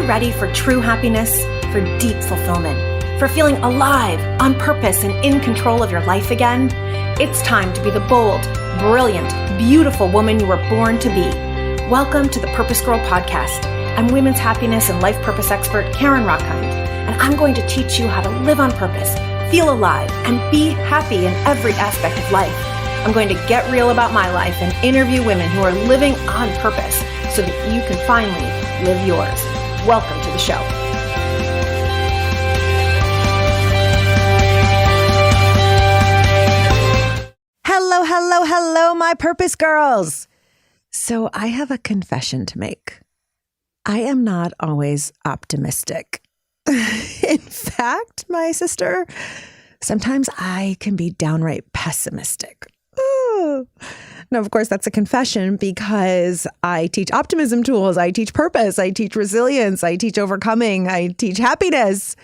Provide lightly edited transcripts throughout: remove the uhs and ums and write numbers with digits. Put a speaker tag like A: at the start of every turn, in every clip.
A: ready for true happiness, for deep fulfillment, for feeling alive, on purpose, and in control of your life again? It's time to be the bold, brilliant, beautiful woman you were born to be. Welcome to the PurposeGirl podcast. I'm women's happiness and life purpose expert Karen Rockkind, and I'm going to teach you how to live on purpose, feel alive, and be happy in every aspect of life. I'm going to get real about my life and interview women who are living on purpose so that you can finally live yours. Welcome to the show.
B: Hello, my Purpose Girls. So I have a confession to make. I am not always optimistic. In fact, my sister, sometimes I can be downright pessimistic. Ooh. Now, of course, that's a confession because I teach optimism tools. I teach purpose. I teach resilience. I teach overcoming. I teach happiness.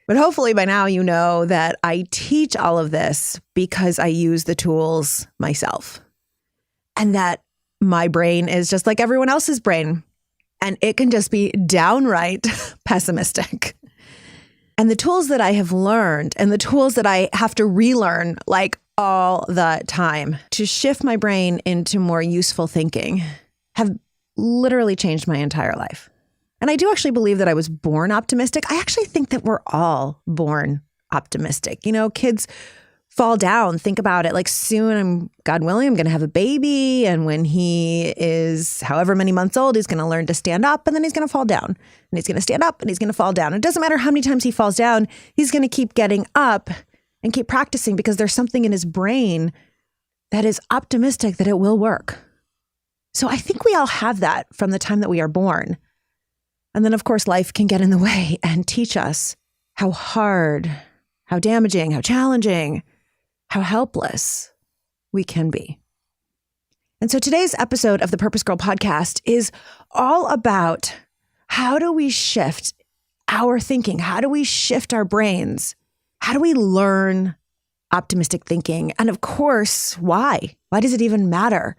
B: But hopefully by now you know that I teach all of this because I use the tools myself. And that my brain is just like everyone else's brain. And it can just be downright pessimistic. And the tools that I have learned and the tools that I have to relearn like all the time to shift my brain into more useful thinking have literally changed my entire life. And I do actually believe that I was born optimistic. I actually think that we're all born optimistic. You know, kids fall down. Think about it. Like soon, God willing, I'm going to have a baby. And when he is however many months old, he's going to learn to stand up and then he's going to fall down. And he's going to stand up and he's going to fall down. It doesn't matter how many times he falls down. He's going to keep getting up and keep practicing because there's something in his brain that is optimistic that it will work. So I think we all have that from the time that we are born. And then, of course, life can get in the way and teach us how hard, how damaging, how challenging, how helpless we can be. And so today's episode of the Purpose Girl podcast is all about how do we shift our thinking? How do we shift our brains? How do we learn optimistic thinking? And of course, why? Why does it even matter?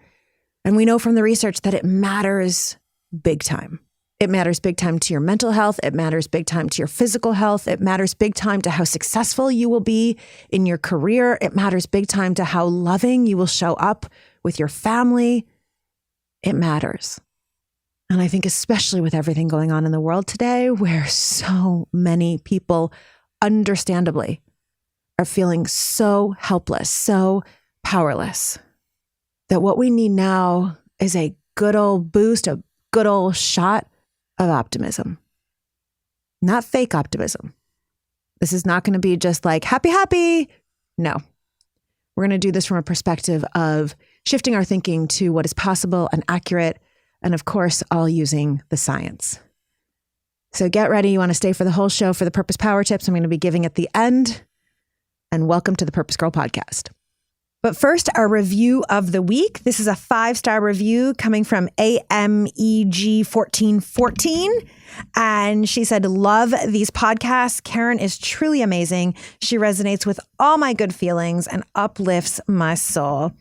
B: And we know from the research that it matters big time. It matters big time to your mental health. It matters big time to your physical health. It matters big time to how successful you will be in your career. It matters big time to how loving you will show up with your family. It matters. And I think especially with everything going on in the world today, where so many people understandably are feeling so helpless, so powerless, that what we need now is a good old boost, a good old shot of optimism. Not fake optimism. This is not going to be just like happy. No. We're going to do this from a perspective of shifting our thinking to what is possible and accurate, and of course, all using the science. So get ready. You want to stay for the whole show for the Purpose Power Tips I'm going to be giving at the end. And welcome to the Purpose Girl podcast. But first, our review of the week. This is a 5-star review coming from AMEG1414. And she said, love these podcasts. Karen is truly amazing. She resonates with all my good feelings and uplifts my soul.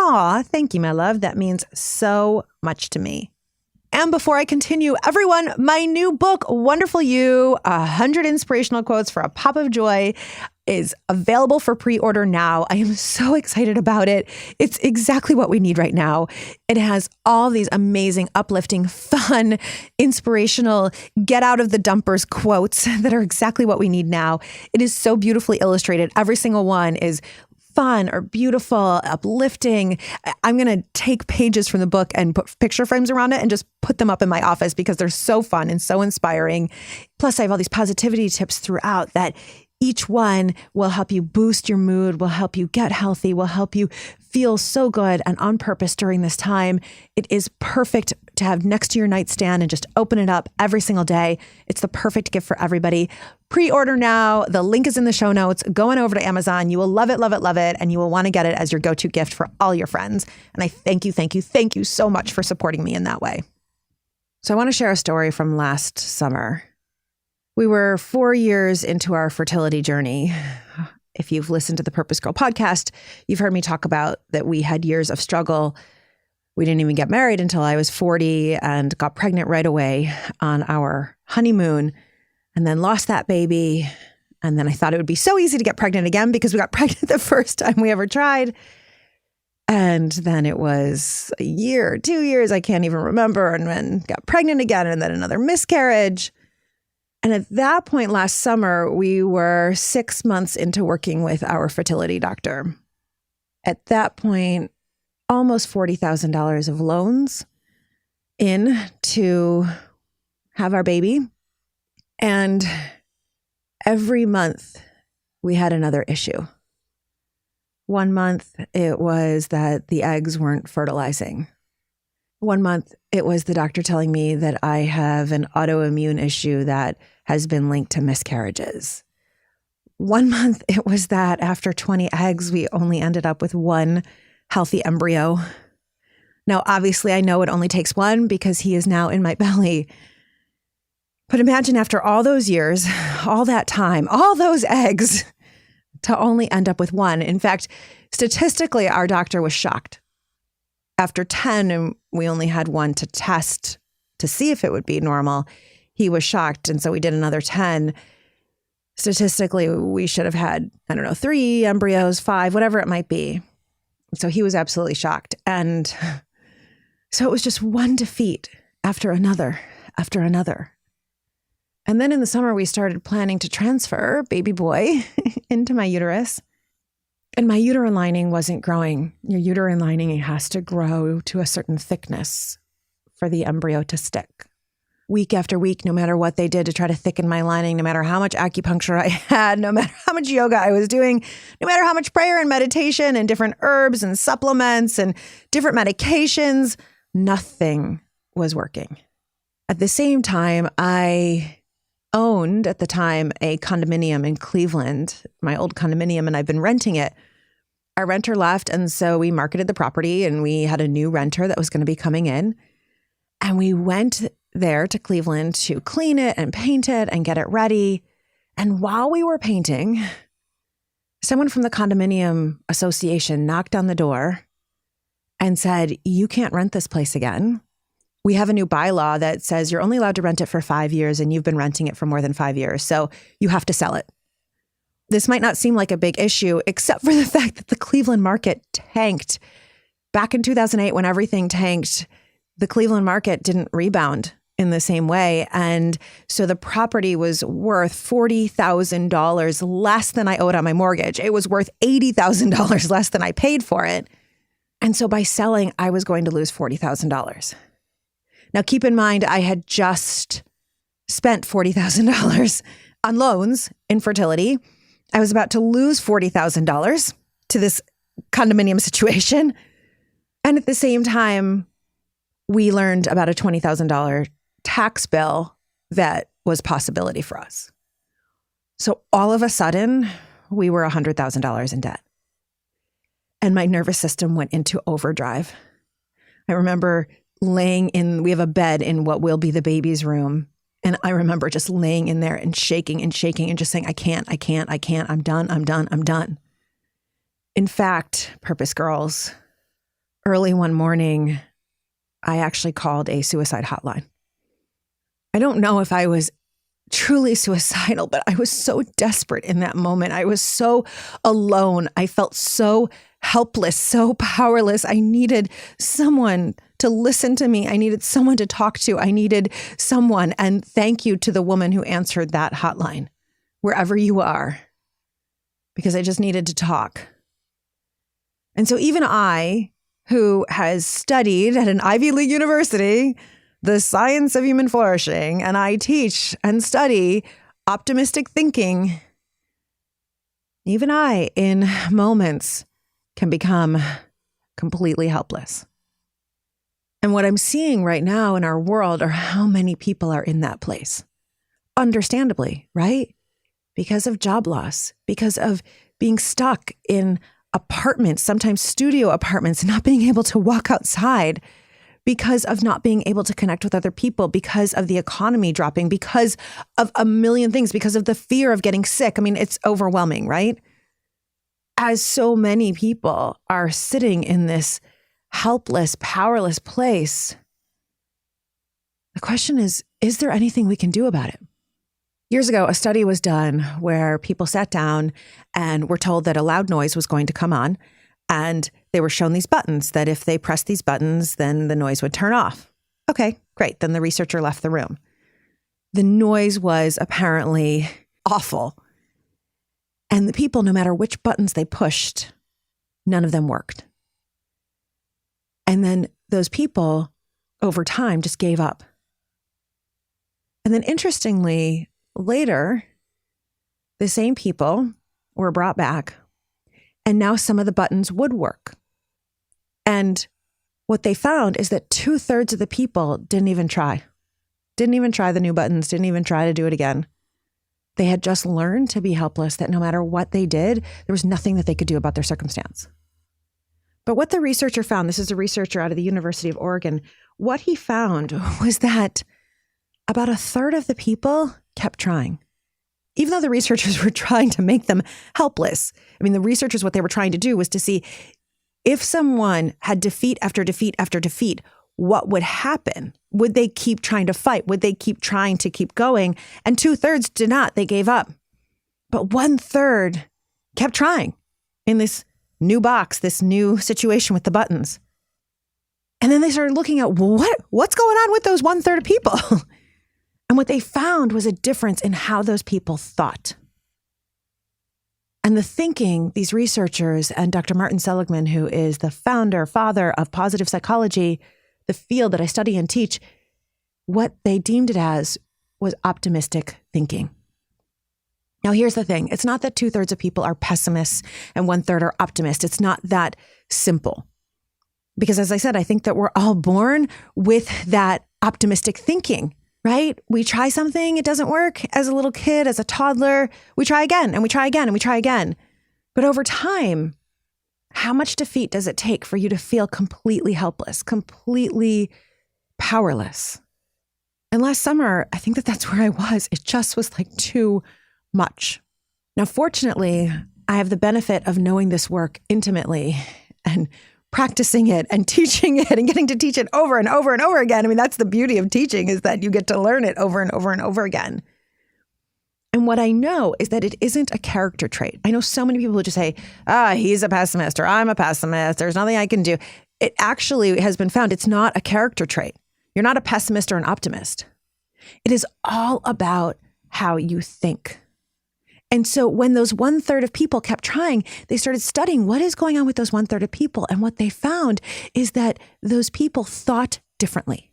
B: Aw, thank you, my love. That means so much to me. And before I continue, everyone, my new book, Wonderful You, 100 Inspirational Quotes for a Pop of Joy, is available for pre-order now. I am so excited about it. It's exactly what we need right now. It has all these amazing, uplifting, fun, inspirational, get out of the dumpers quotes that are exactly what we need now. It is so beautifully illustrated. Every single one is fun or beautiful, uplifting. I'm going to take pages from the book and put picture frames around it and just put them up in my office because they're so fun and so inspiring. Plus, I have all these positivity tips throughout that each one will help you boost your mood, will help you get healthy, will help you feel so good and on purpose during this time. It is perfect to have next to your nightstand and just open it up every single day. It's the perfect gift for everybody. Pre-order now. The link is in the show notes. Go on over to Amazon. You will love it, love it, love it. And you will want to get it as your go-to gift for all your friends. And I thank you so much for supporting me in that way. So I want to share a story from last summer. We were 4 years into our fertility journey. If you've listened to the Purpose Girl podcast, you've heard me talk about that we had years of struggle We didn't even get married until I was 40 and got pregnant right away on our honeymoon, and then lost that baby. And then I thought it would be so easy to get pregnant again because we got pregnant the first time we ever tried. And then it was a year, 2 years, I can't even remember, and then got pregnant again, and then another miscarriage. And at that point last summer, we were 6 months into working with our fertility doctor. At that point, almost $40,000 of loans in to have our baby. And every month we had another issue. 1 month, it was that the eggs weren't fertilizing. 1 month, it was the doctor telling me that I have an autoimmune issue that has been linked to miscarriages. 1 month, it was that after 20 eggs, we only ended up with one healthy embryo. Now, obviously, I know it only takes one because he is now in my belly. But imagine after all those years, all that time, all those eggs, to only end up with one. In fact, statistically, our doctor was shocked. After 10, and we only had one to test to see if it would be normal, he was shocked. And so we did another 10. Statistically, we should have had, 3 embryos, 5, whatever it might be. So he was absolutely shocked. And so it was just one defeat after another, after another. And then in the summer, we started planning to transfer baby boy into my uterus. And my uterine lining wasn't growing. Your uterine lining has to grow to a certain thickness for the embryo to stick. Week after week, no matter what they did to try to thicken my lining, no matter how much acupuncture I had, no matter how much yoga I was doing, no matter how much prayer and meditation and different herbs and supplements and different medications, nothing was working. At the same time, I owned at the time a condominium in Cleveland, my old condominium, and I've been renting it. Our renter left, and so we marketed the property, and we had a new renter that was going to be coming in. And we went there to Cleveland to clean it and paint it and get it ready. And while we were painting, someone from the condominium association knocked on the door and said, "You can't rent this place again. We have a new bylaw that says you're only allowed to rent it for 5 years, and you've been renting it for more than 5 years. So you have to sell it." This might not seem like a big issue, except for the fact that the Cleveland market tanked. Back in 2008, when everything tanked, the Cleveland market didn't rebound in the same way. And so the property was worth $40,000 less than I owed on my mortgage. It was worth $80,000 less than I paid for it. And so by selling, I was going to lose $40,000. Now, keep in mind, I had just spent $40,000 on loans in fertility. I was about to lose $40,000 to this condominium situation. And at the same time, we learned about a $20,000 tax bill that was possibility for us. So all of a sudden, we were $100,000 in debt. And my nervous system went into overdrive. I remember we have a bed in what will be the baby's room. And I remember just laying in there and shaking and just saying, I can't, I'm done. In fact, Purpose Girls, early one morning, I actually called a suicide hotline. I don't know if I was truly suicidal, but I was so desperate in that moment. I was so alone. I felt so helpless, so powerless. I needed someone to listen to me. I needed someone to talk to. I needed someone. And thank you to the woman who answered that hotline, wherever you are, because I just needed to talk. And so even I, who has studied at an Ivy League university, the science of human flourishing, and I teach and study optimistic thinking, even I, in moments, can become completely helpless. And what I'm seeing right now in our world are how many people are in that place. Understandably, right? Because of job loss, because of being stuck in apartments, sometimes studio apartments, not being able to walk outside, because of not being able to connect with other people, because of the economy dropping, because of a million things, because of the fear of getting sick. I mean, it's overwhelming, right? As so many people are sitting in this helpless, powerless place, the question is there anything we can do about it? Years ago, a study was done where people sat down and were told that a loud noise was going to come on, and they were shown these buttons that if they pressed these buttons, then the noise would turn off. Okay, great. Then the researcher left the room. The noise was apparently awful. And the people, no matter which buttons they pushed, none of them worked. And then those people, over time, just gave up. And then interestingly, later, the same people were brought back, and now some of the buttons would work. And what they found is that 2/3 of the people didn't even try the new buttons, didn't even try to do it again. They had just learned to be helpless, that no matter what they did, there was nothing that they could do about their circumstance. But what the researcher found, this is a researcher out of the University of Oregon, what he found was that about 1/3 of the people kept trying. Even though the researchers were trying to make them helpless. I mean, the researchers, what they were trying to do was to see if someone had defeat after defeat after defeat, what would happen? Would they keep trying to fight? Would they keep trying to keep going? And 2/3 did not. They gave up. But 1/3 kept trying in this new box, this new situation with the buttons. And then they started looking at, well, what's going on with those 1/3 of people? And what they found was a difference in how those people thought. And the thinking, these researchers and Dr. Martin Seligman, who is the father of positive psychology, the field that I study and teach, what they deemed it as was optimistic thinking. Now, here's the thing. It's not that 2/3 of people are pessimists and 1/3 are optimists. It's not that simple. Because as I said, I think that we're all born with that optimistic thinking. Right? We try something, it doesn't work. As a little kid, as a toddler, we try again and we try again and we try again. But over time, how much defeat does it take for you to feel completely helpless, completely powerless? And last summer, I think that's where I was. It just was like too much. Now, fortunately, I have the benefit of knowing this work intimately and practicing it and teaching it and getting to teach it over and over and over again. I mean, that's the beauty of teaching, is that you get to learn it over and over and over again. And what I know is that it isn't a character trait. I know so many people who just say, he's a pessimist or I'm a pessimist. There's nothing I can do. It actually has been found it's not a character trait. You're not a pessimist or an optimist. It is all about how you think. And so when those 1/3 of people kept trying, they started studying what is going on with those 1/3 of people. And what they found is that those people thought differently.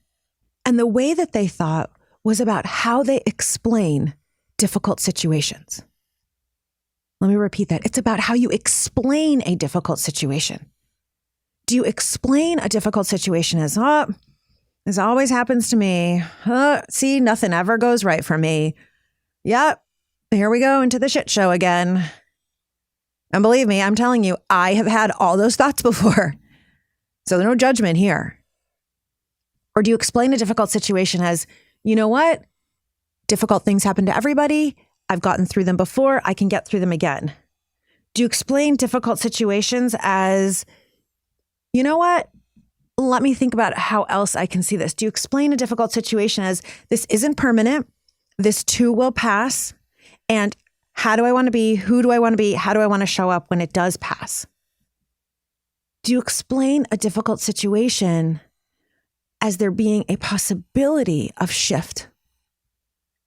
B: And the way that they thought was about how they explain difficult situations. Let me repeat that. It's about how you explain a difficult situation. Do you explain a difficult situation as, this always happens to me. See, nothing ever goes right for me. Yep. Here we go into the shit show again. And believe me, I'm telling you, I have had all those thoughts before. So there's no judgment here. Or do you explain a difficult situation as, you know what? Difficult things happen to everybody. I've gotten through them before. I can get through them again. Do you explain difficult situations as, you know what? Let me think about how else I can see this. Do you explain a difficult situation as, this isn't permanent. This too will pass. And how do I want to be? Who do I want to be? How do I want to show up when it does pass? Do you explain a difficult situation as there being a possibility of shift?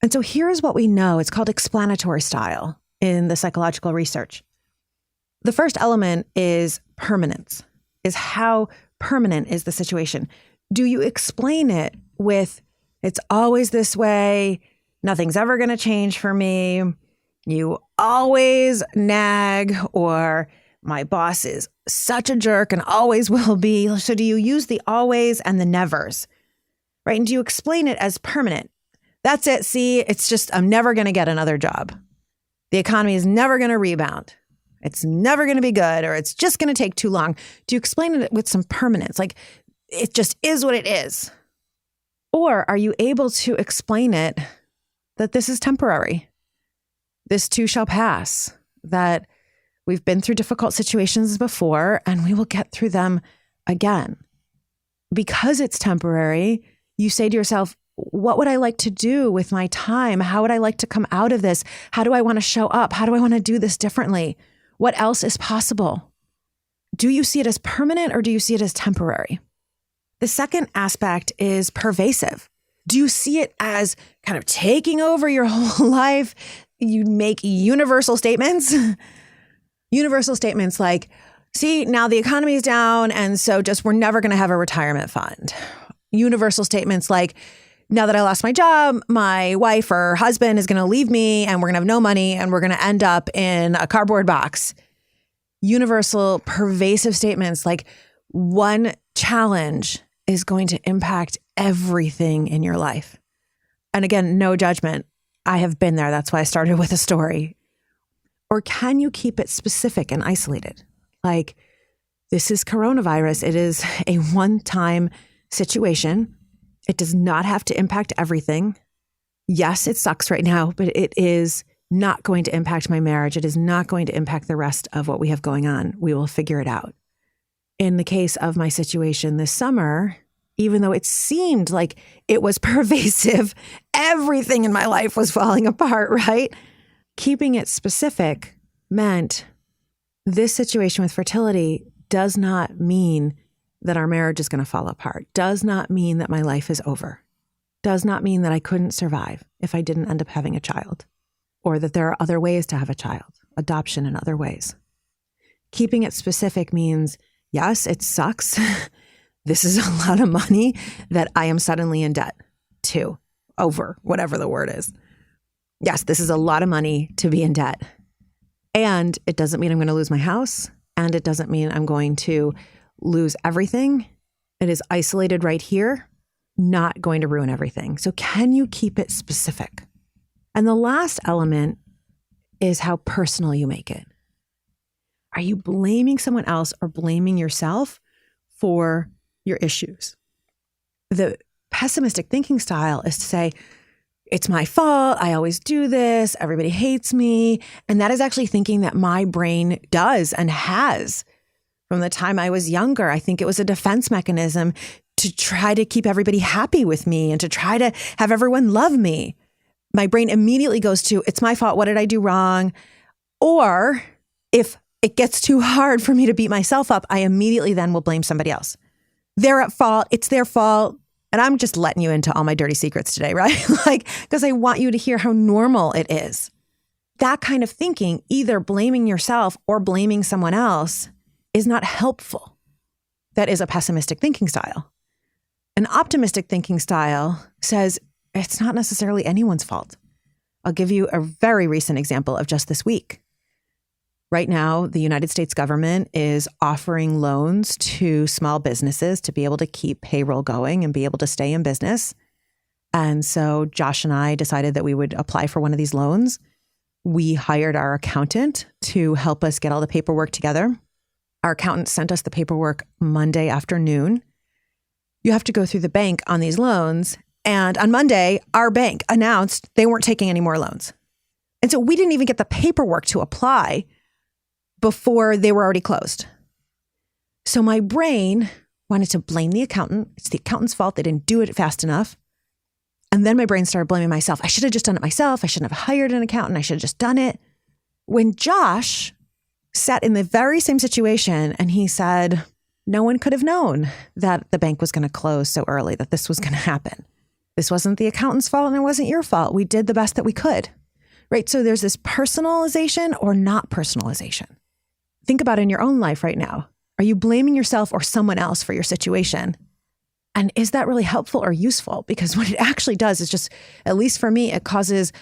B: And so here's what we know. It's called explanatory style in the psychological research. The first element is permanence, is how permanent is the situation. Do you explain it with, it's always this way, nothing's ever going to change for me, you always nag, or my boss is such a jerk and always will be. So do you use the always and the nevers, right? And do you explain it as permanent? That's it. See, it's just, I'm never going to get another job. The economy is never going to rebound. It's never going to be good, or it's just going to take too long. Do you explain it with some permanence? Like, it just is what it is. Or are you able to explain it that this is temporary? This too shall pass, that we've been through difficult situations before and we will get through them again. Because it's temporary, you say to yourself, what would I like to do with my time? How would I like to come out of this? How do I want to show up? How do I want to do this differently? What else is possible? Do you see it as permanent or do you see it as temporary? The second aspect is pervasive. Do you see it as kind of taking over your whole life? You make universal statements. Universal statements like, see, now the economy is down, and so just we're never going to have a retirement fund. Universal statements like, now that I lost my job, my wife or husband is going to leave me and we're going to have no money and we're going to end up in a cardboard box. Universal, pervasive statements like one challenge is going to impact everything in your life. And again, no judgment. I have been there. That's why I started with a story. Or can you keep it specific and isolated? Like, this is coronavirus. It is a one-time situation. It does not have to impact everything. Yes, it sucks right now, but it is not going to impact my marriage. It is not going to impact the rest of what we have going on. We will figure it out. In the case of my situation this summer, even though it seemed like it was pervasive, everything in my life was falling apart, right? Keeping it specific meant this situation with fertility does not mean that our marriage is going to fall apart, does not mean that my life is over, does not mean that I couldn't survive if I didn't end up having a child, or that there are other ways to have a child, adoption and other ways. Keeping it specific means, yes, it sucks. This is a lot of money that I am suddenly in debt to, over, whatever the word is. Yes, this is a lot of money to be in debt. And it doesn't mean I'm going to lose my house. And it doesn't mean I'm going to lose everything. It is isolated right here, not going to ruin everything. So can you keep it specific? And the last element is how personal you make it. Are you blaming someone else or blaming yourself for your issues? The pessimistic thinking style is to say, it's my fault. I always do this. Everybody hates me. And that is actually thinking that my brain does and has from the time I was younger. I think it was a defense mechanism to try to keep everybody happy with me and to try to have everyone love me. My brain immediately goes to, it's my fault. What did I do wrong? Or if it gets too hard for me to beat myself up, I immediately then will blame somebody else. They're at fault. It's their fault. And I'm just letting you into all my dirty secrets today, right? Because I want you to hear how normal it is. That kind of thinking, either blaming yourself or blaming someone else, is not helpful. That is a pessimistic thinking style. An optimistic thinking style says it's not necessarily anyone's fault. I'll give you a very recent example of just this week. Right now, the United States government is offering loans to small businesses to be able to keep payroll going and be able to stay in business. And so Josh and I decided that we would apply for one of these loans. We hired our accountant to help us get all the paperwork together. Our accountant sent us the paperwork Monday afternoon. You have to go through the bank on these loans. And on Monday, our bank announced they weren't taking any more loans. And so we didn't even get the paperwork to apply before they were already closed. So my brain wanted to blame the accountant. It's the accountant's fault. They didn't do it fast enough. And then my brain started blaming myself. I should have just done it myself. I shouldn't have hired an accountant. I should have just done it. When Josh sat in the very same situation and he said, no one could have known that the bank was going to close so early, that this was going to happen. This wasn't the accountant's fault and it wasn't your fault. We did the best that we could, right? So there's this personalization or not personalization. Think about it in your own life right now. Are you blaming yourself or someone else for your situation? And is that really helpful or useful? Because what it actually does is just, at least for me, it causes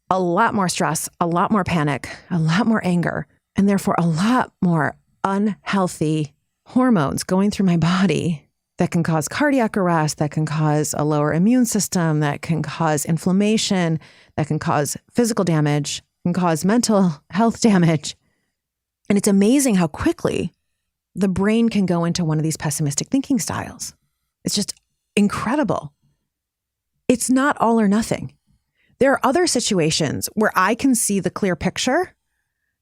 B: a lot more stress, a lot more panic, a lot more anger, and therefore a lot more unhealthy hormones going through my body that can cause cardiac arrest, that can cause a lower immune system, that can cause inflammation, that can cause physical damage, can cause mental health damage. And it's amazing how quickly the brain can go into one of these pessimistic thinking styles. It's just incredible. It's not all or nothing. There are other situations where I can see the clear picture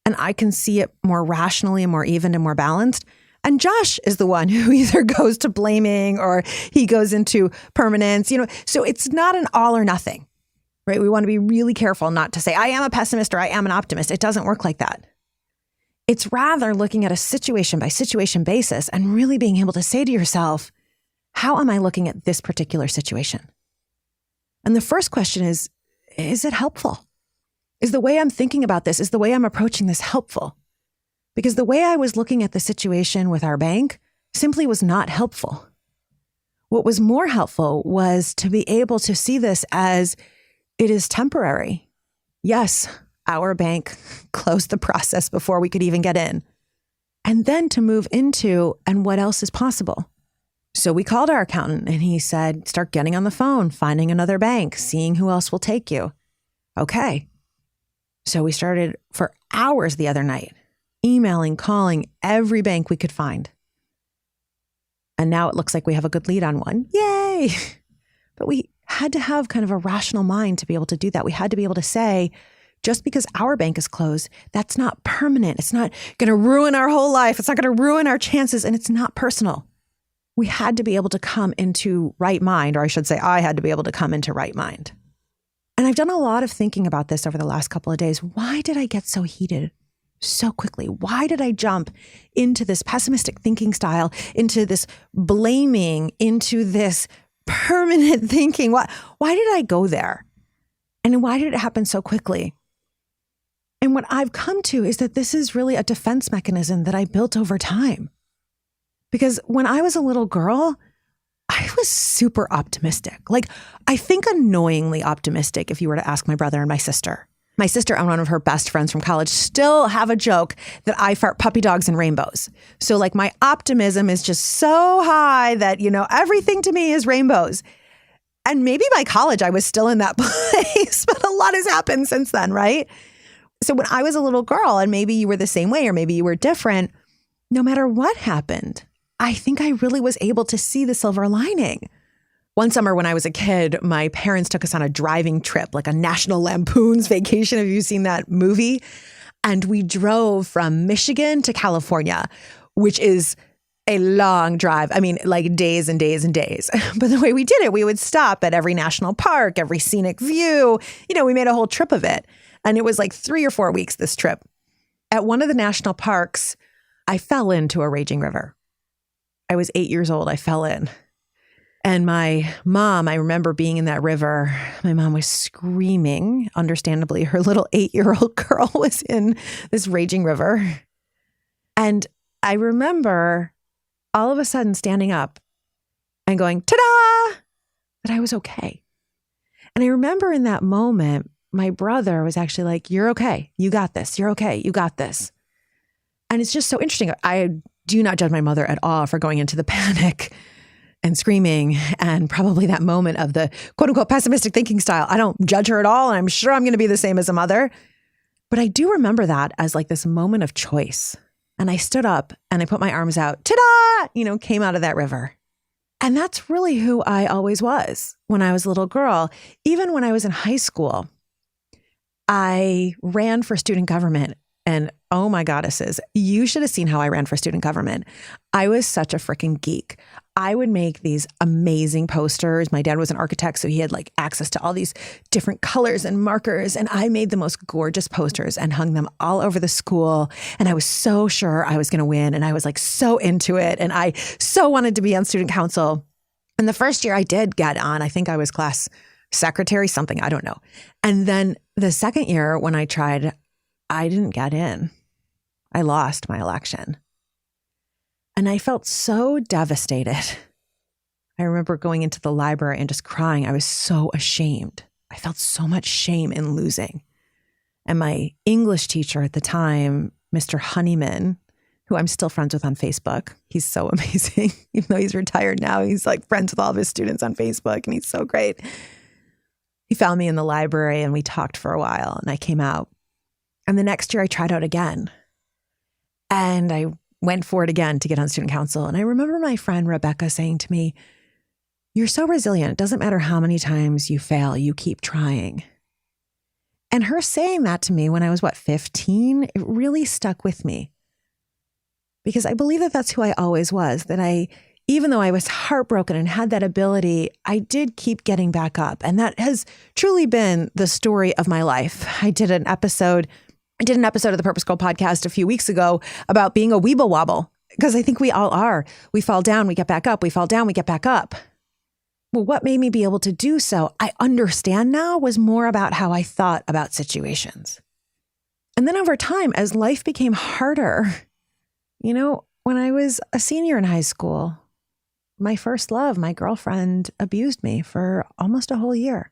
B: and I can see it more rationally and more even and more balanced. And Josh is the one who either goes to blaming or he goes into permanence, so it's not an all or nothing, right? We want to be really careful not to say, I am a pessimist or I am an optimist. It doesn't work like that. It's rather looking at a situation by situation basis and really being able to say to yourself, how am I looking at this particular situation? And the first question is it helpful? Is the way I'm thinking about this, is the way I'm approaching this helpful? Because the way I was looking at the situation with our bank simply was not helpful. What was more helpful was to be able to see this as it is temporary. Yes, our bank closed the process before we could even get in. And then to move into, and what else is possible? So we called our accountant and he said, start getting on the phone, finding another bank, seeing who else will take you. Okay. So we started for hours the other night, emailing, calling every bank we could find. And now it looks like we have a good lead on one. Yay! But we had to have kind of a rational mind to be able to do that. We had to be able to say, just because our bank is closed, that's not permanent. It's not going to ruin our whole life. It's not going to ruin our chances, and it's not personal. We had to be able to come into right mind, or I should say I had to be able to come into right mind. And I've done a lot of thinking about this over the last couple of days. Why did I get so heated so quickly? Why did I jump into this pessimistic thinking style, into this blaming, into this permanent thinking? Why did I go there? And why did it happen so quickly? And what I've come to is that this is really a defense mechanism that I built over time. Because when I was a little girl, I was super optimistic. Like, I think annoyingly optimistic if you were to ask my brother and my sister. My sister and one of her best friends from college still have a joke that I fart puppy dogs and rainbows. So like my optimism is just so high that, everything to me is rainbows. And maybe by college I was still in that place, but a lot has happened since then, right? So when I was a little girl, and maybe you were the same way, or maybe you were different, no matter what happened, I think I really was able to see the silver lining. One summer when I was a kid, my parents took us on a driving trip, like a National Lampoon's Vacation. Have you seen that movie? And we drove from Michigan to California, which is a long drive. I mean, like days and days and days. But the way we did it, we would stop at every national park, every scenic view. We made a whole trip of it. And it was like 3 or 4 weeks, this trip. At one of the national parks, I fell into a raging river. I was 8 years old. I fell in. And my mom, I remember being in that river. My mom was screaming, understandably. Her little 8-year-old girl was in this raging river. And I remember all of a sudden standing up and going, ta-da, that I was okay. And I remember in that moment, my brother was actually like, you're okay. You got this. You're okay. You got this. And it's just so interesting. I do not judge my mother at all for going into the panic and screaming and probably that moment of the quote unquote pessimistic thinking style. I don't judge her at all. And I'm sure I'm going to be the same as a mother. But I do remember that as like this moment of choice. And I stood up and I put my arms out, ta-da, came out of that river. And that's really who I always was when I was a little girl. Even when I was in high school, I ran for student government. And oh my goddesses, you should have seen how I ran for student government. I was such a freaking geek. I would make these amazing posters. My dad was an architect, so he had like access to all these different colors and markers. And I made the most gorgeous posters and hung them all over the school. And I was so sure I was going to win. And I was like so into it. And I so wanted to be on student council. And the first year I did get on, I think I was class secretary, something, I don't know. And then the second year when I tried, I didn't get in. I lost my election. And I felt so devastated. I remember going into the library and just crying. I was so ashamed. I felt so much shame in losing. And my English teacher at the time, Mr. Honeyman, who I'm still friends with on Facebook. He's so amazing. Even though he's retired now, he's like friends with all of his students on Facebook and he's so great. He found me in the library and we talked for a while and I came out. And the next year I tried out again. And I went for it again to get on student council. And I remember my friend Rebecca saying to me, you're so resilient. It doesn't matter how many times you fail, you keep trying. And her saying that to me when I was, 15, it really stuck with me. because I believe that that's who I always was, that even though I was heartbroken and had that ability, I did keep getting back up. And that has truly been the story of my life. I did an episode of the PurposeGirl podcast a few weeks ago about being a weeble wobble, because I think we all are. We fall down, we get back up. We fall down, we get back up. Well, what made me be able to do so, I understand now, was more about how I thought about situations. And then over time, as life became harder, when I was a senior in high school, my first love, my girlfriend, abused me for almost a whole year.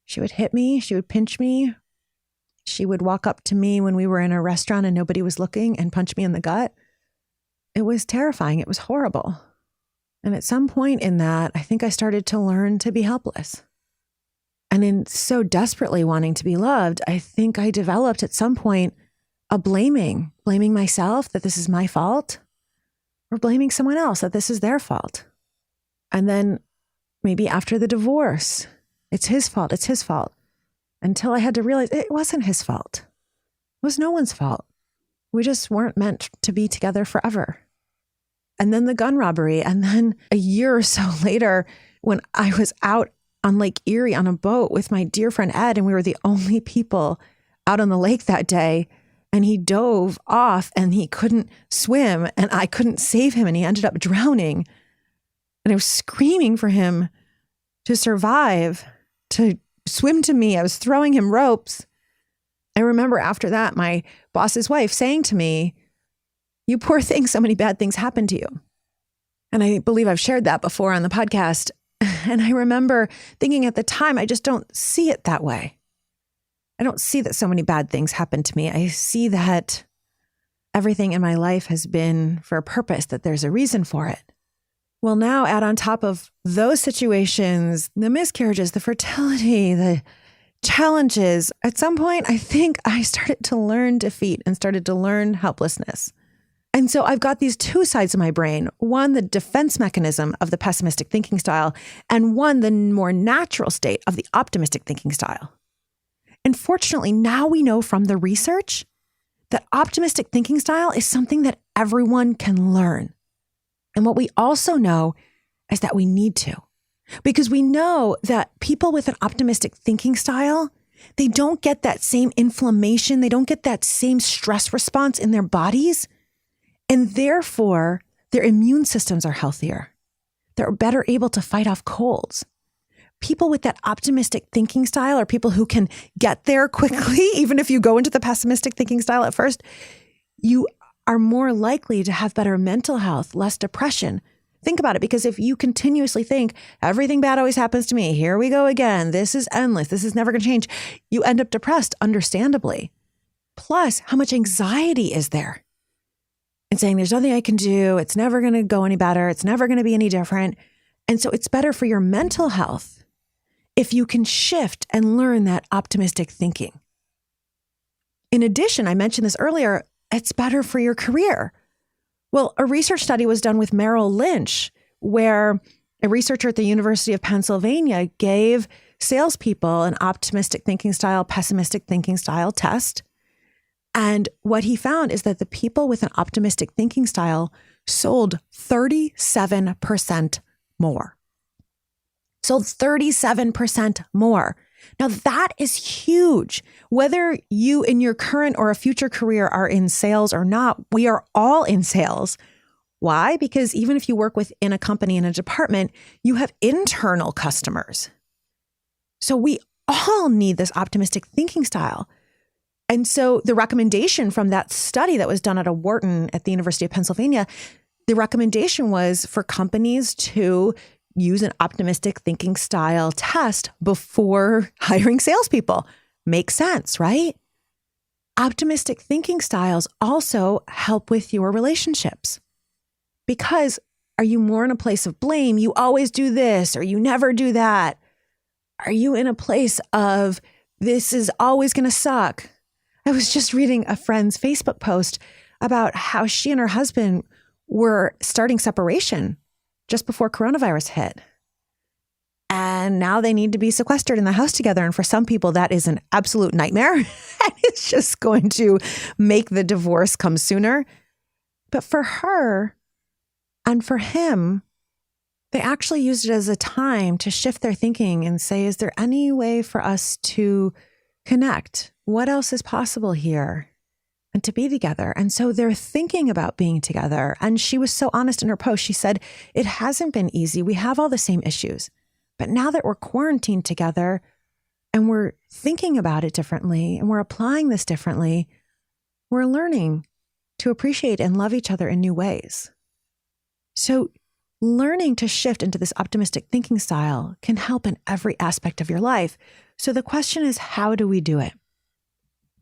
B: She would hit me. She would pinch me. She would walk up to me when we were in a restaurant and nobody was looking and punch me in the gut. It was terrifying. It was horrible. And at some point in that, I think I started to learn to be helpless. And in so desperately wanting to be loved, I think I developed at some point a blaming myself that this is my fault, or blaming someone else that this is their fault. And then maybe after the divorce, it's his fault, until I had to realize it wasn't his fault. It was no one's fault. We just weren't meant to be together forever. And then the gun robbery. And then a year or so later, when I was out on Lake Erie on a boat with my dear friend Ed, and we were the only people out on the lake that day, and he dove off and he couldn't swim and I couldn't save him and he ended up drowning. And I was screaming for him to survive, to swim to me. I was throwing him ropes. I remember after that, my boss's wife saying to me, "You poor thing, so many bad things happened to you." And I believe I've shared that before on the podcast. And I remember thinking at the time, I just don't see it that way. I don't see that so many bad things happened to me. I see that everything in my life has been for a purpose, that there's a reason for it. Well, now add on top of those situations, the miscarriages, the fertility, the challenges. At some point, I think I started to learn defeat and started to learn helplessness. And so I've got these two sides of my brain, one, the defense mechanism of the pessimistic thinking style, and one, the more natural state of the optimistic thinking style. And fortunately, now we know from the research that optimistic thinking style is something that everyone can learn. And what we also know is that we need to, because we know that people with an optimistic thinking style, they don't get that same inflammation. They don't get that same stress response in their bodies. And therefore, their immune systems are healthier. They're better able to fight off colds. People with that optimistic thinking style are people who can get there quickly. Even if you go into the pessimistic thinking style at first, you are more likely to have better mental health, less depression. Think about it, because if you continuously think everything bad always happens to me, here we go again, this is endless, this is never going to change, you end up depressed, understandably. Plus, how much anxiety is there? And saying there's nothing I can do, it's never going to go any better, it's never going to be any different. And so it's better for your mental health if you can shift and learn that optimistic thinking. In addition, I mentioned this earlier, it's better for your career. Well, a research study was done with Merrill Lynch, where a researcher at the University of Pennsylvania gave salespeople an optimistic thinking style, pessimistic thinking style test. And what he found is that the people with an optimistic thinking style sold 37% more. Sold 37% more. Now that is huge. Whether you in your current or a future career are in sales or not, we are all in sales. Why? Because even if you work within a company, in a department, you have internal customers. So we all need this optimistic thinking style. And so the recommendation from that study that was done at a Wharton at the University of Pennsylvania, the recommendation was for companies to use an optimistic thinking style test before hiring salespeople. Makes sense, right? Optimistic thinking styles also help with your relationships. Because are you more in a place of blame? You always do this or you never do that. Are you in a place of this is always going to suck? I was just reading a friend's Facebook post about how she and her husband were starting separation just before coronavirus hit. And now they need to be sequestered in the house together. And for some people, that is an absolute nightmare. And it's just going to make the divorce come sooner. But for her and for him, they actually used it as a time to shift their thinking and say, is there any way for us to connect? What else is possible here? And to be together. And so they're thinking about being together. And she was so honest in her post. She said, it hasn't been easy. We have all the same issues. But now that we're quarantined together and we're thinking about it differently and we're applying this differently, we're learning to appreciate and love each other in new ways. So learning to shift into this optimistic thinking style can help in every aspect of your life. So the question is, how do we do it?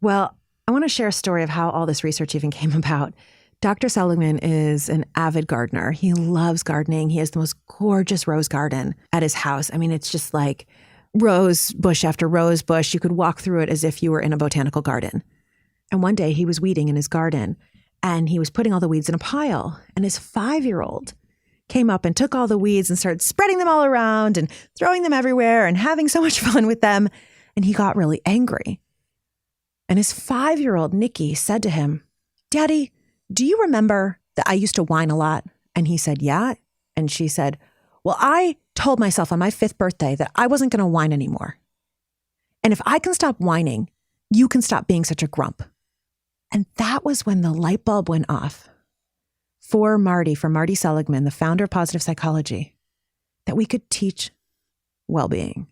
B: Well, I want to share a story of how all this research even came about. Dr. Seligman is an avid gardener. He loves gardening. He has the most gorgeous rose garden at his house. I mean, it's just like rose bush after rose bush. You could walk through it as if you were in a botanical garden. And one day he was weeding in his garden and he was putting all the weeds in a pile. And his 5-year-old came up and took all the weeds and started spreading them all around and throwing them everywhere and having so much fun with them. And he got really angry. And his 5-year-old Nikki said to him, Daddy, do you remember that I used to whine a lot? And he said, yeah. And she said, well, I told myself on my 5th birthday that I wasn't going to whine anymore. And if I can stop whining, you can stop being such a grump. And that was when the light bulb went off for Marty Seligman, the founder of positive psychology, that we could teach well-being.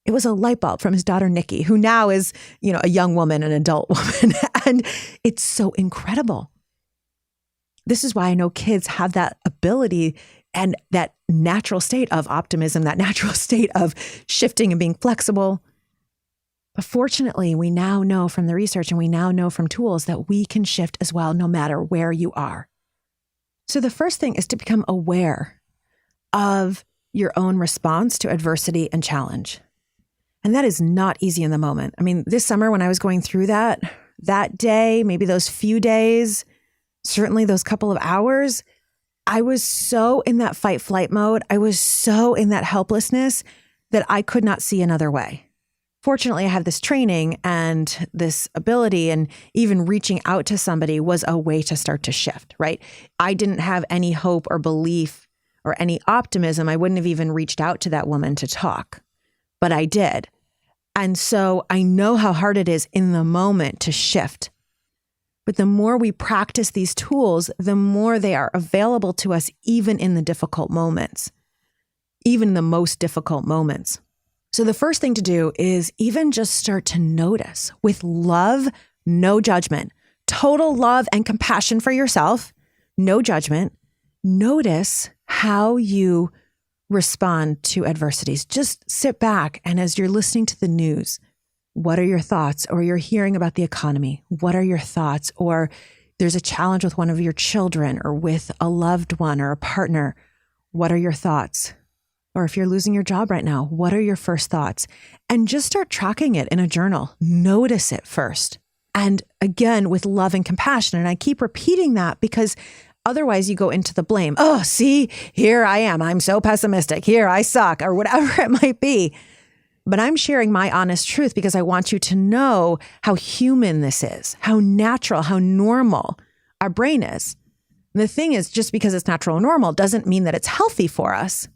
B: It was a light bulb from his daughter, Nikki, who now is, a young woman, an adult woman. And it's so incredible. This is why I know kids have that ability and that natural state of optimism, that natural state of shifting and being flexible. But fortunately, we now know from the research and we now know from tools that we can shift as well, no matter where you are. So the first thing is to become aware of your own response to adversity and challenge. And that is not easy in the moment. I mean, this summer when I was going through that day, maybe those few days, certainly those couple of hours, I was so in that fight flight mode. I was so in that helplessness that I could not see another way. Fortunately, I have this training and this ability, and even reaching out to somebody was a way to start to shift, right? I didn't have any hope or belief or any optimism. I wouldn't have even reached out to that woman to talk. But I did. And so I know how hard it is in the moment to shift. But the more we practice these tools, the more they are available to us, even in the difficult moments, even the most difficult moments. So the first thing to do is even just start to notice with love, no judgment, total love and compassion for yourself, no judgment. Notice how you respond to adversities. Just sit back, and as you're listening to the news, what are your thoughts? Or you're hearing about the economy, what are your thoughts? Or there's a challenge with one of your children or with a loved one or a partner, what are your thoughts? Or if you're losing your job right now, what are your first thoughts? And just start tracking it in a journal. Notice it first. And again, with love and compassion. And I keep repeating that because otherwise you go into the blame. Oh, see, here I am. I'm so pessimistic. Here I suck, or whatever it might be. But I'm sharing my honest truth because I want you to know how human this is, how natural, how normal our brain is. And the thing is, just because it's natural and normal doesn't mean that it's healthy for us.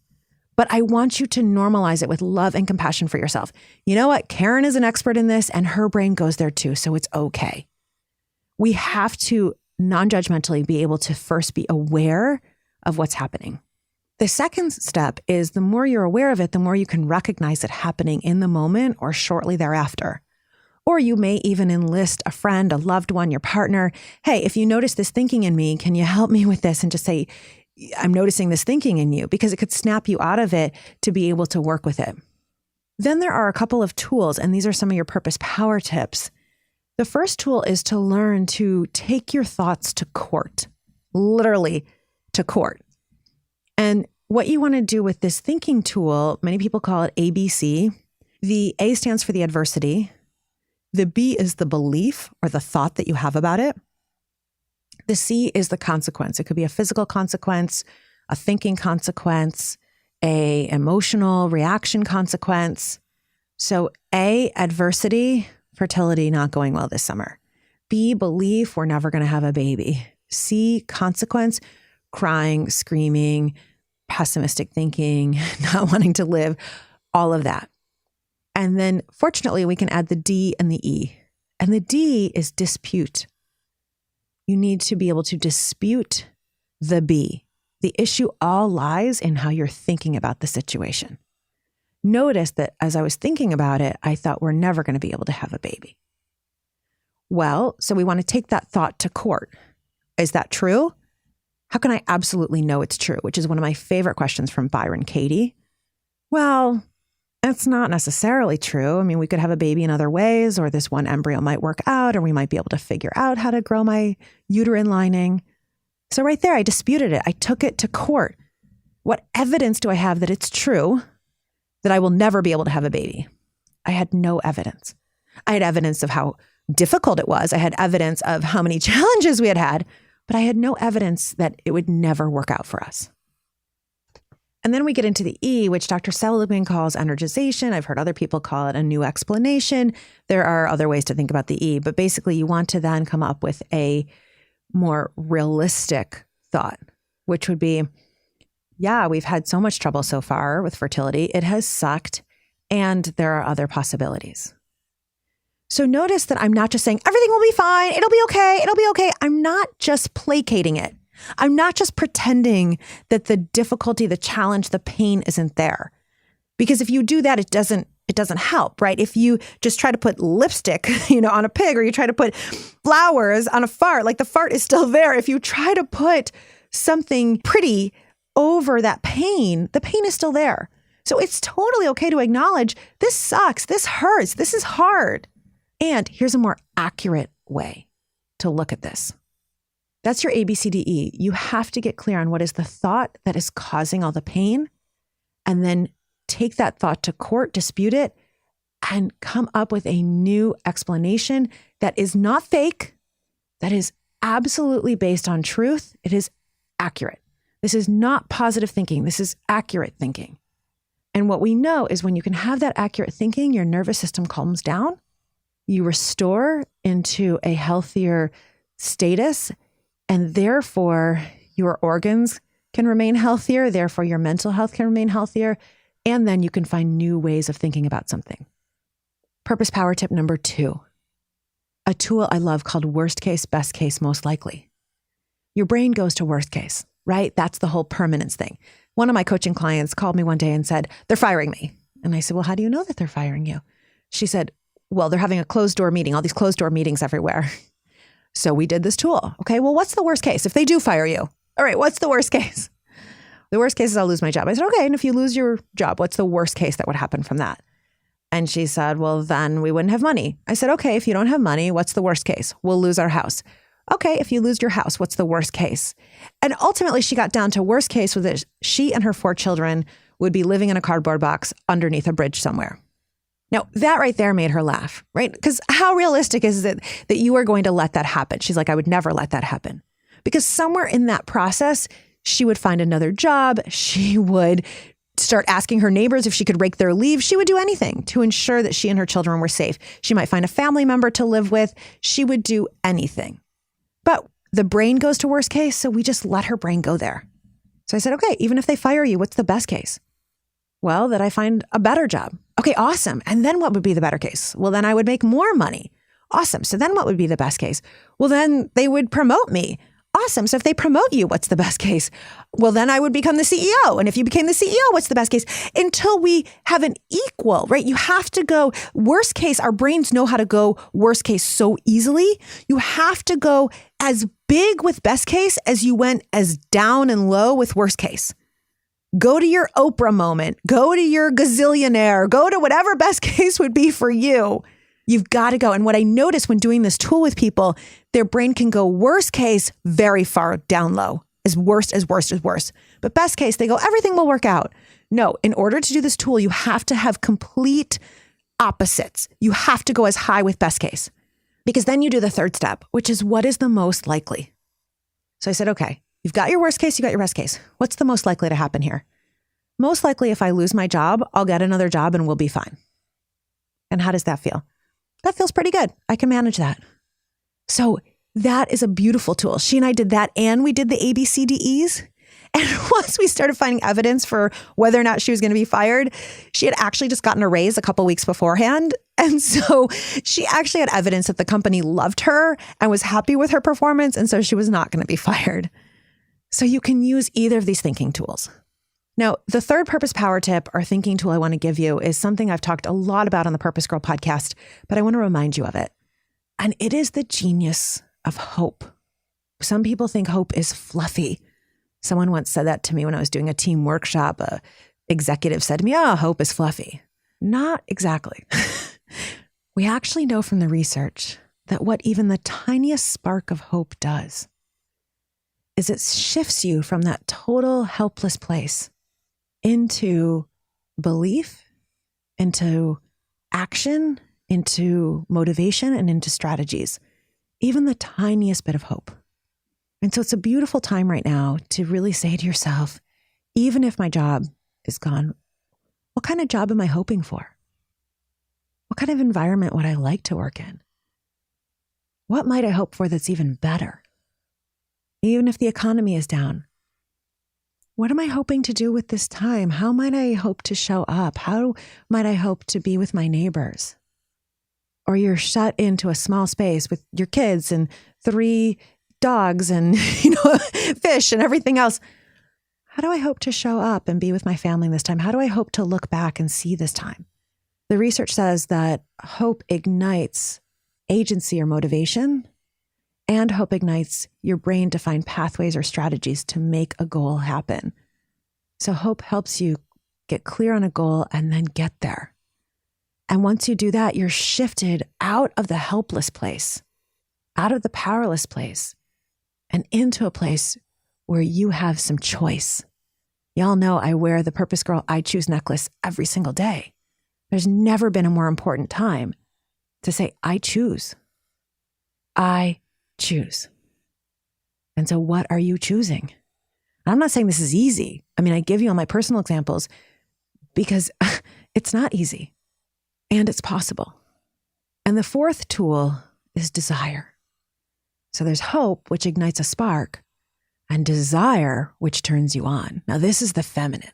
B: But I want you to normalize it with love and compassion for yourself. You know what? Karen is an expert in this and her brain goes there too. So it's okay. We have to non-judgmentally be able to first be aware of what's happening. The second step is the more you're aware of it, the more you can recognize it happening in the moment or shortly thereafter. Or you may even enlist a friend, a loved one, your partner. Hey, if you notice this thinking in me, can you help me with this? And just say, I'm noticing this thinking in you, because it could snap you out of it to be able to work with it. Then there are a couple of tools, and these are some of your purpose power tips. The first tool is to learn to take your thoughts to court, literally to court. And what you want to do with this thinking tool, many people call it ABC. The A stands for the adversity. The B is the belief or the thought that you have about it. The C is the consequence. It could be a physical consequence, a thinking consequence, a emotional reaction consequence. So A, adversity, fertility not going well this summer. B, belief, we're never going to have a baby. C, consequence, crying, screaming, pessimistic thinking, not wanting to live, all of that. And then fortunately, we can add the D and the E. And the D is dispute. You need to be able to dispute the B. The issue all lies in how you're thinking about the situation. Notice that as I was thinking about it, I thought we're never going to be able to have a baby. Well, so we want to take that thought to court. Is that true? How can I absolutely know it's true? Which is one of my favorite questions from Byron Katie. Well, it's not necessarily true. I mean, we could have a baby in other ways, or this one embryo might work out, or we might be able to figure out how to grow my uterine lining. So right there, I disputed it. I took it to court. What evidence do I have that it's true that I will never be able to have a baby? I had no evidence. I had evidence of how difficult it was. I had evidence of how many challenges we had, but I had no evidence that it would never work out for us. And then we get into the E, which Dr. Seligman calls energization. I've heard other people call it a new explanation. There are other ways to think about the E, but basically you want to then come up with a more realistic thought, which would be, yeah, we've had so much trouble so far with fertility. It has sucked, and there are other possibilities. So notice that I'm not just saying, everything will be fine. It'll be okay. It'll be okay. I'm not just placating it. I'm not just pretending that the difficulty, the challenge, the pain isn't there. Because if you do that, it doesn't help, right? If you just try to put lipstick, on a pig, or you try to put flowers on a fart, like the fart is still there. If you try to put something pretty over that pain, the pain is still there. So it's totally okay to acknowledge this sucks, this hurts, this is hard. And here's a more accurate way to look at this. That's your ABCDE. You have to get clear on what is the thought that is causing all the pain, and then take that thought to court, dispute it, and come up with a new explanation that is not fake, that is absolutely based on truth. It is accurate. This is not positive thinking. This is accurate thinking. And what we know is when you can have that accurate thinking, your nervous system calms down, you restore into a healthier status, and therefore your organs can remain healthier, therefore your mental health can remain healthier, and then you can find new ways of thinking about something. Purpose power tip number 2, a tool I love called worst case, best case, most likely. Your brain goes to worst case, right? That's the whole permanence thing. One of my coaching clients called me one day and said, they're firing me. And I said, well, how do you know that they're firing you? She said, well, they're having a closed door meeting, all these closed door meetings everywhere. So we did this tool. Okay, well, what's the worst case if they do fire you? All right, what's the worst case? The worst case is I'll lose my job. I said, okay, and if you lose your job, what's the worst case that would happen from that? And she said, well, then we wouldn't have money. I said, okay, if you don't have money, what's the worst case? We'll lose our house. Okay, if you lose your house, what's the worst case? And ultimately, she got down to worst case was that she and her 4 children would be living in a cardboard box underneath a bridge somewhere. Now, that right there made her laugh, right? Because how realistic is it that you are going to let that happen? She's like, I would never let that happen. Because somewhere in that process, she would find another job. She would start asking her neighbors if she could rake their leaves. She would do anything to ensure that she and her children were safe. She might find a family member to live with. She would do anything. But the brain goes to worst case, so we just let her brain go there. So I said, okay, even if they fire you, what's the best case? Well, that I find a better job. Okay, awesome. And then what would be the better case? Well, then I would make more money. Awesome. So then what would be the best case? Well, then they would promote me. Awesome. So if they promote you, what's the best case? Well, then I would become the CEO. And if you became the CEO, what's the best case? Until we have an equal, right? You have to go worst case. Our brains know how to go worst case so easily. You have to go as big with best case as you went as down and low with worst case. Go to your Oprah moment. Go to your gazillionaire. Go to whatever best case would be for you. You've got to go. And what I notice when doing this tool with people, their brain can go worst case very far down low, as worst. But best case, they go, everything will work out. No, in order to do this tool, you have to have complete opposites. You have to go as high with best case, because then you do the third step, which is what is the most likely. So I said, okay, you've got your worst case, you got your best case. What's the most likely to happen here? Most likely, if I lose my job, I'll get another job and we'll be fine. And how does that feel? That feels pretty good. I can manage that. So that is a beautiful tool. She and I did that, and we did the ABCDEs. And once we started finding evidence for whether or not she was going to be fired, she had actually just gotten a raise a couple weeks beforehand. And so she actually had evidence that the company loved her and was happy with her performance. And so she was not going to be fired. So you can use either of these thinking tools. Now, the third purpose power tip or thinking tool I want to give you is something I've talked a lot about on the Purpose Girl podcast, but I want to remind you of it. And it is the genius of hope. Some people think hope is fluffy. Someone once said that to me when I was doing a team workshop. A executive said to me, "Oh, hope is fluffy." Not exactly. We actually know from the research that what even the tiniest spark of hope does is it shifts you from that total helpless place into belief, into action, into motivation, and into strategies. Even the tiniest bit of hope. And so it's a beautiful time right now to really say to yourself, even if my job is gone, what kind of job am I hoping for? What kind of environment would I like to work in? What might I hope for that's even better? Even if the economy is down, what am I hoping to do with this time? How might I hope to show up? How might I hope to be with my neighbors? Or you're shut into a small space with your kids and 3 dogs and, fish and everything else. How do I hope to show up and be with my family this time? How do I hope to look back and see this time? The research says that hope ignites agency or motivation, and hope ignites your brain to find pathways or strategies to make a goal happen. So hope helps you get clear on a goal and then get there. And once you do that, you're shifted out of the helpless place, out of the powerless place, and into a place where you have some choice. Y'all know I wear the Purpose Girl I Choose necklace every single day. There's never been a more important time to say, I choose. I choose. And so what are you choosing? I'm not saying this is easy. I mean, I give you all my personal examples because it's not easy and it's possible. And the fourth tool is desire. So there's hope, which ignites a spark, and desire, which turns you on. Now, this is the feminine.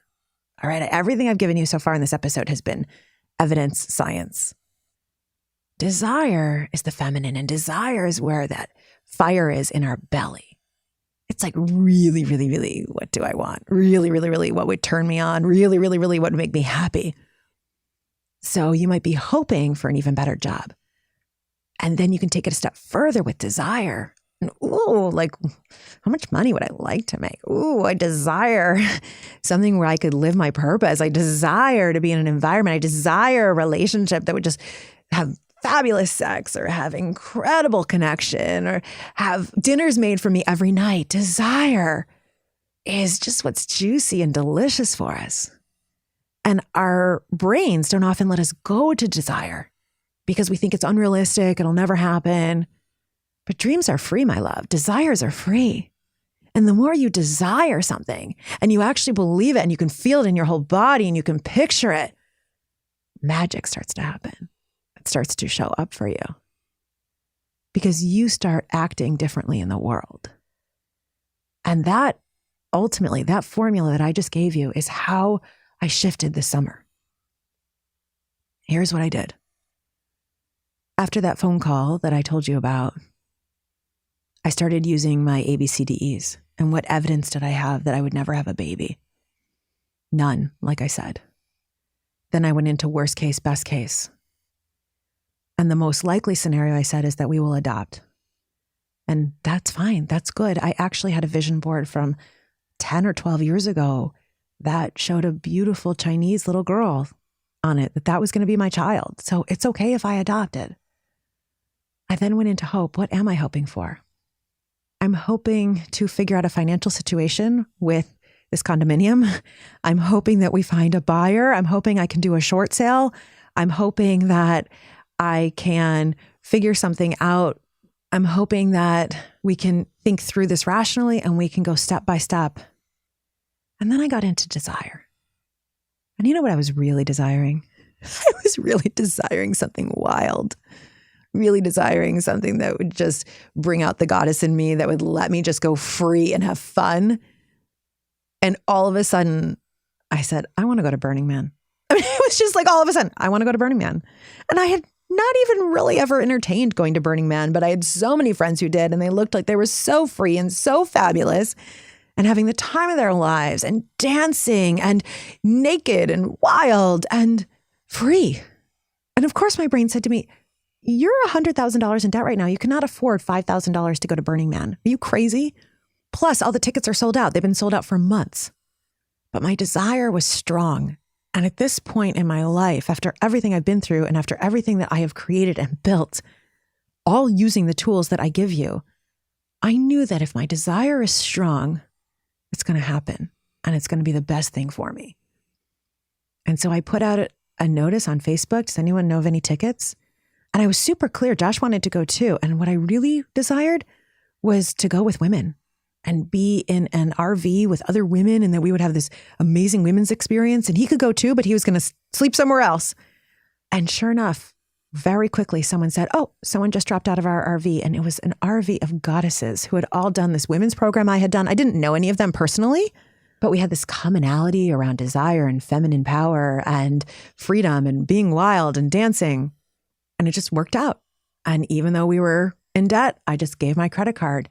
B: All right. Everything I've given you so far in this episode has been evidence, science. Desire is the feminine, and desire is where that fire is in our belly. It's like really, really, really, what do I want? Really, really, really, what would turn me on? Really, really, really, what would make me happy? So you might be hoping for an even better job. And then you can take it a step further with desire. And, like, how much money would I like to make? I desire something where I could live my purpose. I desire to be in an environment. I desire a relationship that would just have fabulous sex or have incredible connection or have dinners made for me every night. Desire is just what's juicy and delicious for us. And our brains don't often let us go to desire because we think it's unrealistic, it'll never happen. But dreams are free, my love. Desires are free. And the more you desire something and you actually believe it and you can feel it in your whole body and you can picture it, magic starts to happen. It starts to show up for you because you start acting differently in the world. And that ultimately, that formula that I just gave you is how I shifted this summer. Here's what I did. After that phone call that I told you about, I started using my ABCDEs. And what evidence did I have that I would never have a baby? None, like I said. Then I went into worst case, best case. And the most likely scenario I said is that we will adopt. And that's fine. That's good. I actually had a vision board from 10 or 12 years ago that showed a beautiful Chinese little girl on it, that was going to be my child. So it's okay if I adopted. I then went into hope. What am I hoping for? I'm hoping to figure out a financial situation with this condominium. I'm hoping that we find a buyer. I'm hoping I can do a short sale. I'm hoping that I can figure something out. I'm hoping that we can think through this rationally and we can go step by step. And then I got into desire. And you know what I was really desiring? I was really desiring something wild. really desiring something that would just bring out the goddess in me, that would let me just go free and have fun. And all of a sudden, I said, I want to go to Burning Man. I mean, it was just like all of a sudden, I want to go to Burning Man. And I had not even really ever entertained going to Burning Man, but I had so many friends who did, and they looked like they were so free and so fabulous and having the time of their lives and dancing and naked and wild and free. And of course, my brain said to me, you're $100,000 in debt right now. You cannot afford $5,000 to go to Burning Man. Are you crazy? Plus, all the tickets are sold out. They've been sold out for months. But my desire was strong. And at this point in my life, after everything I've been through and after everything that I have created and built, all using the tools that I give you, I knew that if my desire is strong, it's going to happen and it's going to be the best thing for me. And so I put out a notice on Facebook. Does anyone know of any tickets? And I was super clear. Josh wanted to go too. And what I really desired was to go with women and be in an RV with other women, and that we would have this amazing women's experience. And he could go too, but he was going to sleep somewhere else. And sure enough, very quickly, someone said, oh, someone just dropped out of our RV. And it was an RV of goddesses who had all done this women's program I had done. I didn't know any of them personally, but we had this commonality around desire and feminine power and freedom and being wild and dancing. And it just worked out. And even though we were in debt, I just gave my credit card.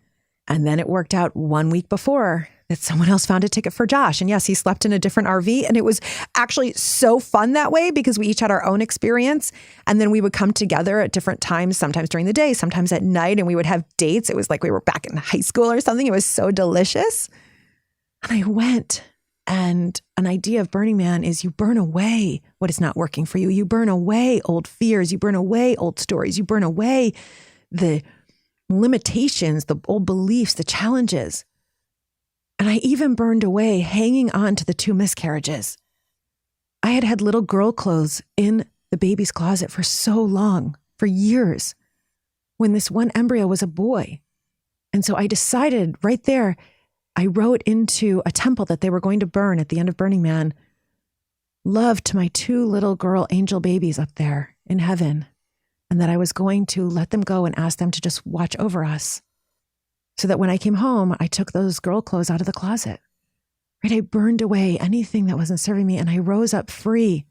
B: And then it worked out 1 week before that someone else found a ticket for Josh. And yes, he slept in a different RV. And it was actually so fun that way because we each had our own experience. And then we would come together at different times, sometimes during the day, sometimes at night, and we would have dates. It was like we were back in high school or something. It was so delicious. And I went, and an idea of Burning Man is you burn away what is not working for you. You burn away old fears. You burn away old stories. You burn away the limitations, the old beliefs, the challenges. And I even burned away hanging on to the 2 miscarriages. I had had little girl clothes in the baby's closet for so long, for years, when this one embryo was a boy. And so I decided right there, I wrote into a temple that they were going to burn at the end of Burning Man, love to my 2 little girl angel babies up there in heaven. And that I was going to let them go and ask them to just watch over us. So that when I came home, I took those girl clothes out of the closet. Right? I burned away anything that wasn't serving me, and I rose up free.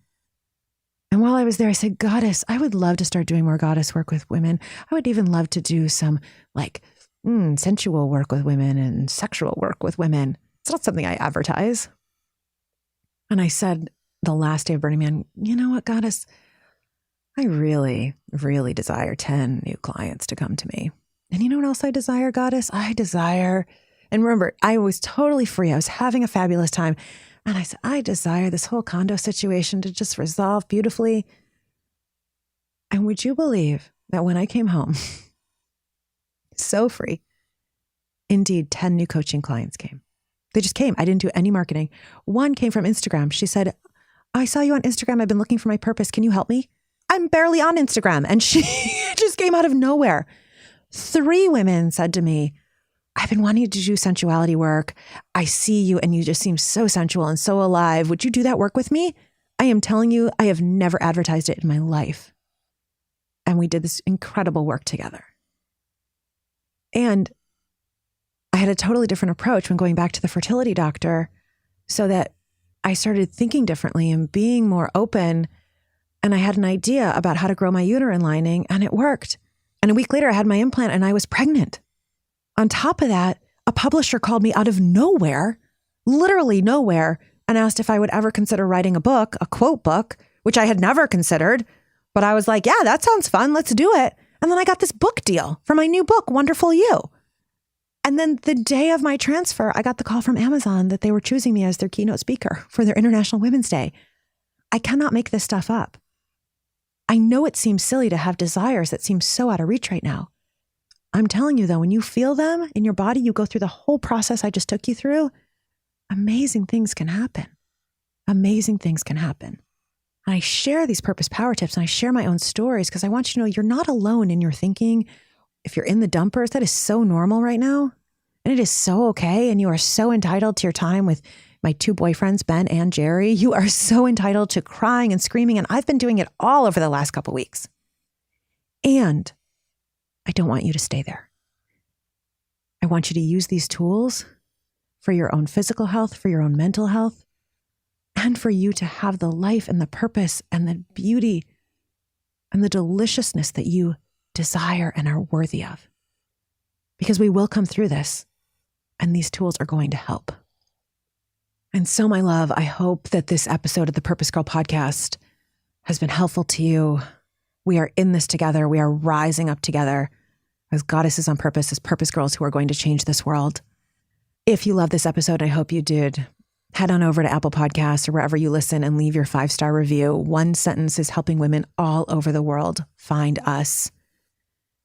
B: And while I was there, I said, Goddess, I would love to start doing more goddess work with women. I would even love to do some sensual work with women and sexual work with women. It's not something I advertise. And I said the last day of Burning Man, you know what, Goddess? I really, really desire 10 new clients to come to me. And you know what else I desire, Goddess? I desire, and remember, I was totally free. I was having a fabulous time. And I said, I desire this whole condo situation to just resolve beautifully. And would you believe that when I came home, so free, indeed, 10 new coaching clients came. They just came. I didn't do any marketing. One came from Instagram. She said, I saw you on Instagram. I've been looking for my purpose. Can you help me? I'm barely on Instagram. And she just came out of nowhere. 3 women said to me, I've been wanting to do sensuality work. I see you and you just seem so sensual and so alive. Would you do that work with me? I am telling you, I have never advertised it in my life. And we did this incredible work together. And I had a totally different approach when going back to the fertility doctor, so that I started thinking differently and being more open. And I had an idea about how to grow my uterine lining, and it worked. And a week later, I had my implant and I was pregnant. On top of that, a publisher called me out of nowhere, literally nowhere, and asked if I would ever consider writing a book, a quote book, which I had never considered. But I was like, yeah, that sounds fun. Let's do it. And then I got this book deal for my new book, Wonderful You. And then the day of my transfer, I got the call from Amazon that they were choosing me as their keynote speaker for their International Women's Day. I cannot make this stuff up. I know it seems silly to have desires that seem so out of reach right now. I'm telling you though, when you feel them in your body, you go through the whole process I just took you through, amazing things can happen. Amazing things can happen. And I share these purpose power tips and I share my own stories because I want you to know you're not alone in your thinking. If you're in the dumpers, that is so normal right now. And it is so okay. And you are so entitled to your time with my 2 boyfriends, Ben and Jerry. You are so entitled to crying and screaming. And I've been doing it all over the last couple of weeks. And I don't want you to stay there. I want you to use these tools for your own physical health, for your own mental health, and for you to have the life and the purpose and the beauty and the deliciousness that you desire and are worthy of. Because we will come through this, and these tools are going to help. And so, my love, I hope that this episode of the Purpose Girl podcast has been helpful to you. We are in this together. We are rising up together as goddesses on purpose, as purpose girls who are going to change this world. If you love this episode, I hope you did, head on over to Apple Podcasts or wherever you listen and leave your 5-star review. One sentence is helping women all over the world find us.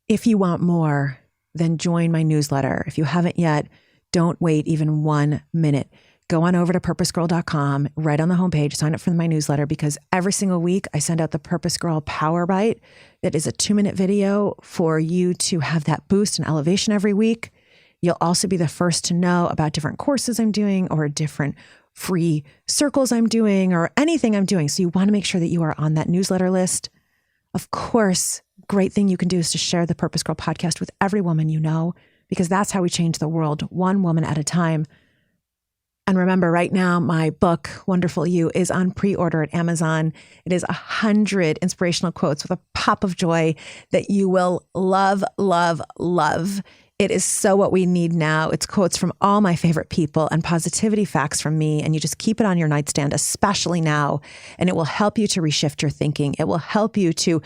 B: If you want more, then join my newsletter. If you haven't yet, don't wait even 1 minute. Go on over to PurposeGirl.com, right on the homepage, sign up for my newsletter, because every single week I send out the Purpose Girl Power Bite. That is a 2-minute video for you to have that boost and elevation every week. You'll also be the first to know about different courses I'm doing or different free circles I'm doing or anything I'm doing. So you want to make sure that you are on that newsletter list. Of course, great thing you can do is to share the Purpose Girl podcast with every woman you know, because that's how we change the world, one woman at a time. And remember, right now, my book, Wonderful You, is on pre-order at Amazon. It is 100 inspirational quotes with a pop of joy that you will love, love, love. It is so what we need now. It's quotes from all my favorite people and positivity facts from me. And you just keep it on your nightstand, especially now. And it will help you to reshift your thinking. It will help you to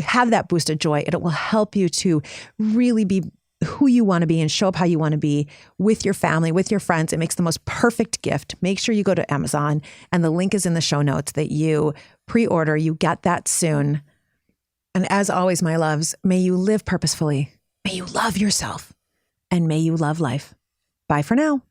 B: have that boost of joy. It will help you to really be who you want to be and show up how you want to be with your family, with your friends. It makes the most perfect gift. Make sure you go to Amazon, and the link is in the show notes, that you pre-order. You get that soon. And as always, my loves, may you live purposefully. May you love yourself, and may you love life. Bye for now.